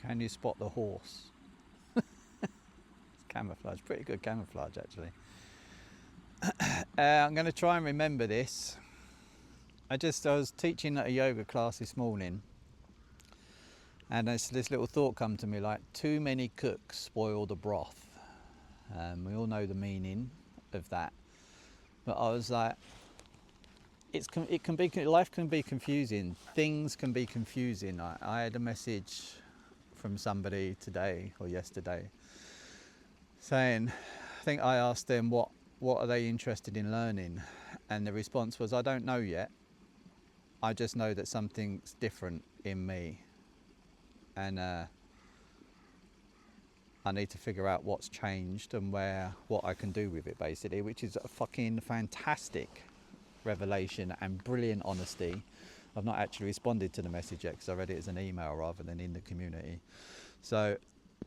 Can you spot the horse? It's camouflage, pretty good camouflage actually. I'm going to try and remember this. I was teaching at a yoga class this morning, and this little thought come to me, like, too many cooks spoil the broth. We all know the meaning of that, but I was like, life can be confusing, things can be confusing. I had a message from somebody today or yesterday saying, I think I asked them what are they interested in learning, and the response was, I don't know yet, I just know that something's different in me, and I need to figure out what's changed and what I can do with it, basically, which is a fucking fantastic revelation and brilliant honesty. I've not actually responded to the message yet because I read it as an email rather than in the community, so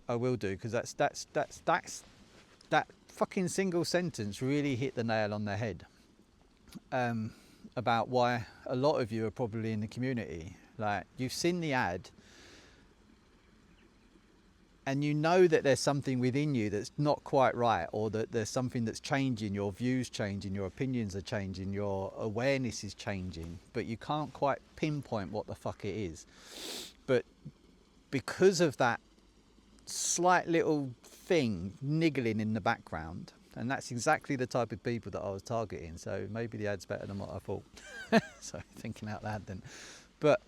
I will do, because that fucking single sentence really hit the nail on the head, about why a lot of you are probably in the community. Like, you've seen the ad and you know that there's something within you that's not quite right, or that there's something that's changing, your views changing, your opinions are changing, your awareness is changing, but you can't quite pinpoint what the fuck it is. But because of that slight little thing niggling in the background, and that's exactly the type of people that I was targeting, so maybe the ad's better than what I thought. So thinking out loud then, but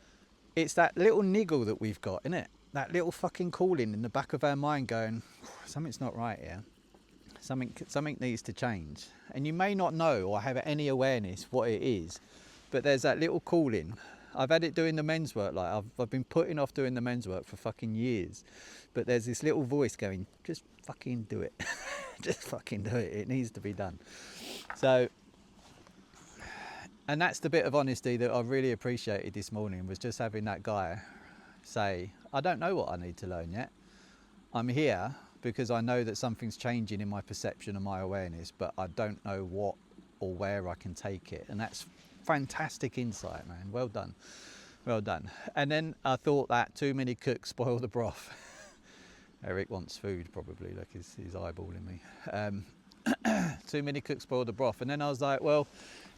it's that little niggle that we've got, isn't it? That little fucking calling in the back of our mind going, something's not right here, something needs to change. And you may not know or have any awareness what it is, but there's that little calling. I've had it doing the men's work, like I've been putting off doing the men's work for fucking years, but there's this little voice going, just fucking do it. Just fucking do it, it needs to be done. So, and that's the bit of honesty that I really appreciated this morning, was just having that guy say, I don't know what I need to learn yet, I'm here because I know that something's changing in my perception and my awareness, but I don't know what or where I can take it. And that's fantastic insight, man. Well done. Well done. And then I thought that too many cooks spoil the broth. Eric wants food, probably. Look, he's eyeballing me. Too many cooks spoil the broth. And then I was like, well,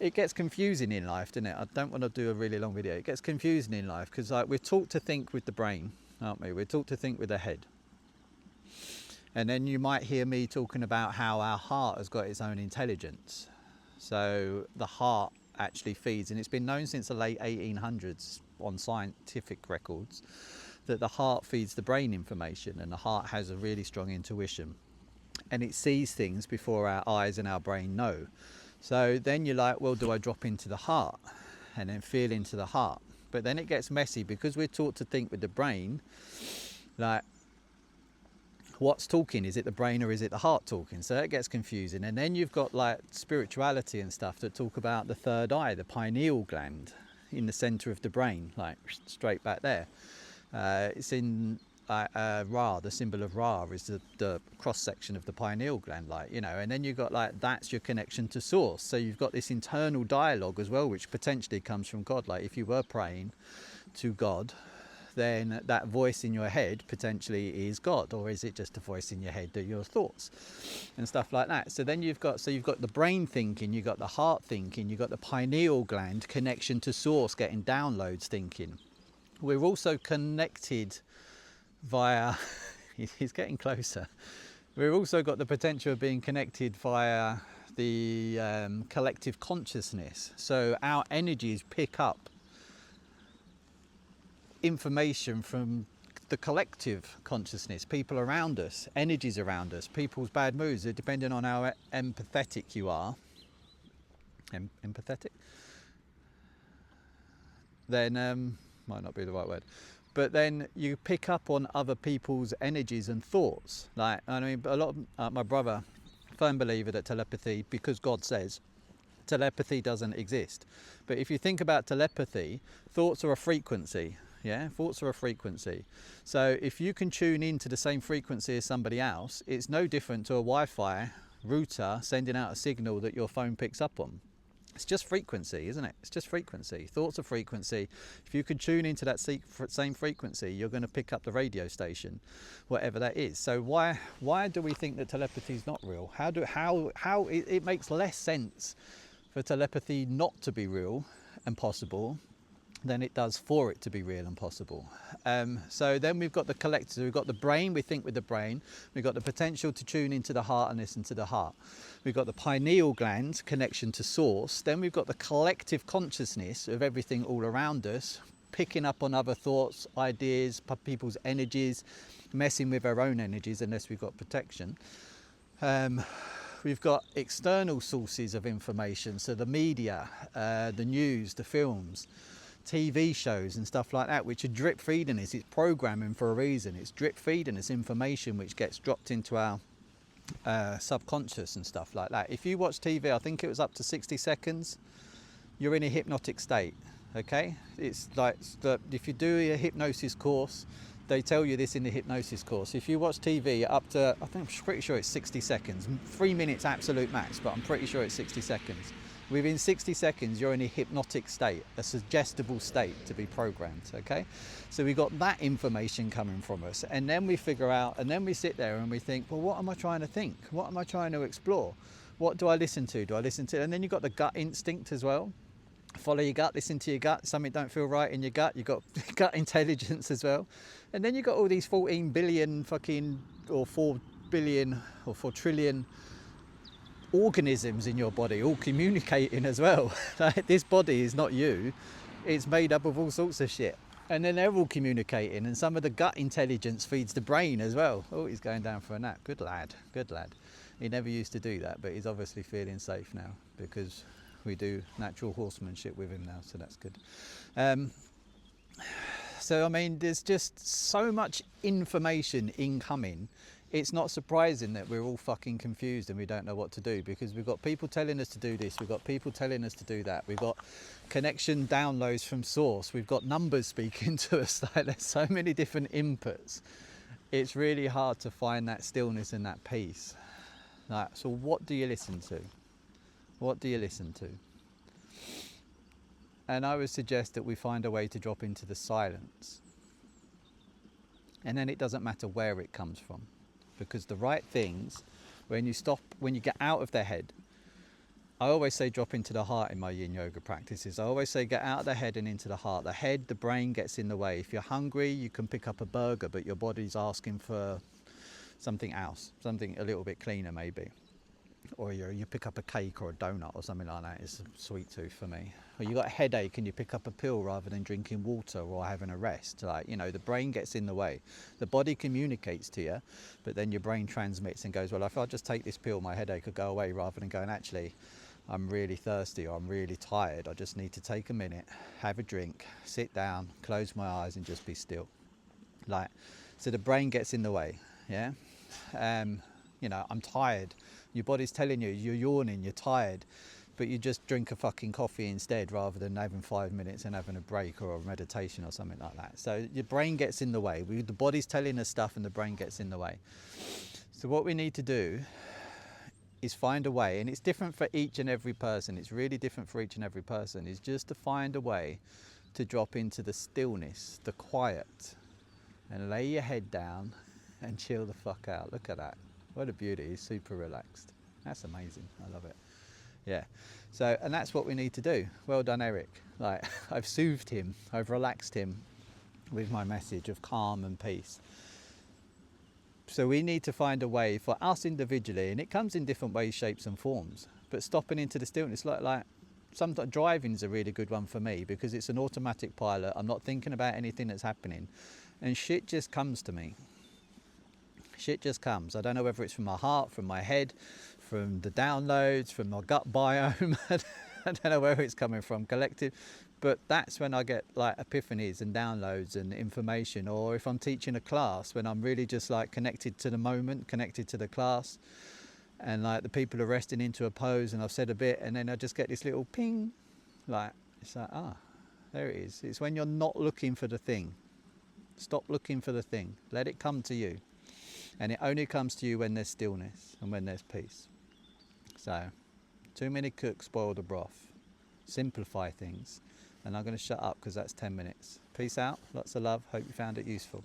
it gets confusing in life, doesn't it? I don't want to do a really long video. It gets confusing in life because, like, we're taught to think with the brain, aren't we? We're taught to think with the head. And then you might hear me talking about how our heart has got its own intelligence. So the heart actually feeds, and it's been known since the late 1800s on scientific records, that the heart feeds the brain information, and the heart has a really strong intuition, and it sees things before our eyes and our brain know. So then you're like, well, do I drop into the heart and then feel into the heart? But then it gets messy because we're taught to think with the brain. Like, what's talking? Is it the brain or is it the heart talking? So it gets confusing. And then you've got like spirituality and stuff that talk about the third eye, the pineal gland in the center of the brain, like straight back there. It's in Ra, the symbol of Ra is the cross section of the pineal gland, like, you know. And then you've got like, that's your connection to source. So you've got this internal dialogue as well, which potentially comes from God. Like, if you were praying to God, then that voice in your head potentially is God, or is it just a voice in your head that your thoughts and stuff like that? So then you've got the brain thinking, you've got the heart thinking, you've got the pineal gland connection to source, getting downloads thinking. We're also connected via, he's getting closer. We've also got the potential of being connected via the collective consciousness. So our energies pick up information from the collective consciousness, people around us, energies around us, people's bad moods, depending on how empathetic you are. Empathetic? Then, might not be the right word, but then you pick up on other people's energies and thoughts. Like, I mean, a lot of my brother, firm believer that telepathy, because God says, telepathy doesn't exist. But if you think about telepathy, thoughts are a frequency. Yeah, thoughts are a frequency. So if you can tune into the same frequency as somebody else, it's no different to a Wi-Fi router sending out a signal that your phone picks up on. It's just frequency, isn't it? It's just frequency. Thoughts are frequency. If you can tune into that same frequency, you're going to pick up the radio station, whatever that is. So why do we think that telepathy is not real? How it makes less sense for telepathy not to be real and possible than it does for it to be real and possible. So then we've got the collective. So we've got the brain, we think with the brain. We've got the potential to tune into the heart and listen to the heart. We've got the pineal gland, connection to source. Then we've got the collective consciousness of everything all around us, picking up on other thoughts, ideas, people's energies, messing with our own energies unless we've got protection. We've got external sources of information, so the media, the news, the films, TV shows and stuff like that, which are drip feeding us. It's programming for a reason. It's drip feeding us information which gets dropped into our subconscious and stuff like that. If you watch TV, I think it was up to 60 seconds, you're in a hypnotic state. Okay, it's like if you do a hypnosis course, they tell you this in the hypnosis course. If you watch TV up to, I'm pretty sure it's 60 seconds, 3 minutes absolute max, but I'm pretty sure it's 60 seconds. Within 60 seconds, you're in a hypnotic state, a suggestible state to be programmed, okay? So we got that information coming from us, and then we figure out, and then we sit there and we think, well, what am I trying to think? What am I trying to explore? What do I listen to? Do I listen to, and then you've got the gut instinct as well. Follow your gut, listen to your gut. Something don't feel right in your gut, you've got gut intelligence as well. And then you've got all these 14 billion or 4 billion or 4 trillion organisms in your body all communicating as well. Like, this body is not you, it's made up of all sorts of shit, and then they're all communicating, and some of the gut intelligence feeds the brain as well. Oh, he's going down for a nap. Good lad, good lad. He never used to do that, but he's obviously feeling safe now because we do natural horsemanship with him now, so that's good. So I mean, there's just so much information incoming. It's not surprising that we're all fucking confused and we don't know what to do, because we've got people telling us to do this, we've got people telling us to do that, we've got connection downloads from source, we've got numbers speaking to us. Like, there's so many different inputs. It's really hard to find that stillness and that peace. Like, so what do you listen to? What do you listen to? And I would suggest that we find a way to drop into the silence. And then it doesn't matter where it comes from. Because the right things, when you get out of the head, I always say drop into the heart in my yin yoga practices. I always say get out of the head and into the heart. The head, the brain gets in the way. If you're hungry, you can pick up a burger, but your body's asking for something else, something a little bit cleaner maybe. Or you pick up a cake or a donut or something like that. It's a sweet tooth for me. Or you got a headache and you pick up a pill rather than drinking water or having a rest. Like, you know, the brain gets in the way. The body communicates to you, but then your brain transmits and goes, well, if I just take this pill, my headache will go away, rather than going, actually, I'm really thirsty or I'm really tired. I just need to take a minute, have a drink, sit down, close my eyes and just be still. Like, so the brain gets in the way, yeah? You know, I'm tired. Your body's telling you, you're yawning, you're tired, but you just drink a fucking coffee instead, rather than having 5 minutes and having a break or a meditation or something like that. So your brain gets in the way. The body's telling us stuff and the brain gets in the way. So what we need to do is find a way, and it's different for each and every person. It's really different for each and every person, is just to find a way to drop into the stillness, the quiet, and lay your head down and chill the fuck out. Look at that. What a beauty. He's super relaxed. That's amazing. I love it. Yeah. So, and that's what we need to do. Well done, Eric. Like, I've soothed him. I've relaxed him with my message of calm and peace. So we need to find a way for us individually, and it comes in different ways, shapes and forms, but stopping into the stillness, like sometimes driving is a really good one for me, because it's an automatic pilot. I'm not thinking about anything that's happening, and shit just comes to me. Shit just comes. I don't know whether it's from my heart, from my head, from the downloads, from my gut biome. I don't know where it's coming from, collective. But that's when I get like epiphanies and downloads and information. Or if I'm teaching a class, when I'm really just like connected to the moment, connected to the class, and like the people are resting into a pose and I've said a bit, and then I just get this little ping. Like, it's like, there it is. It's when you're not looking for the thing. Stop looking for the thing. Let it come to you. And it only comes to you when there's stillness and when there's peace. So, too many cooks spoil the broth. simplify things. And I'm going to shut up because that's 10 minutes. Peace out, lots of love, hope you found it useful.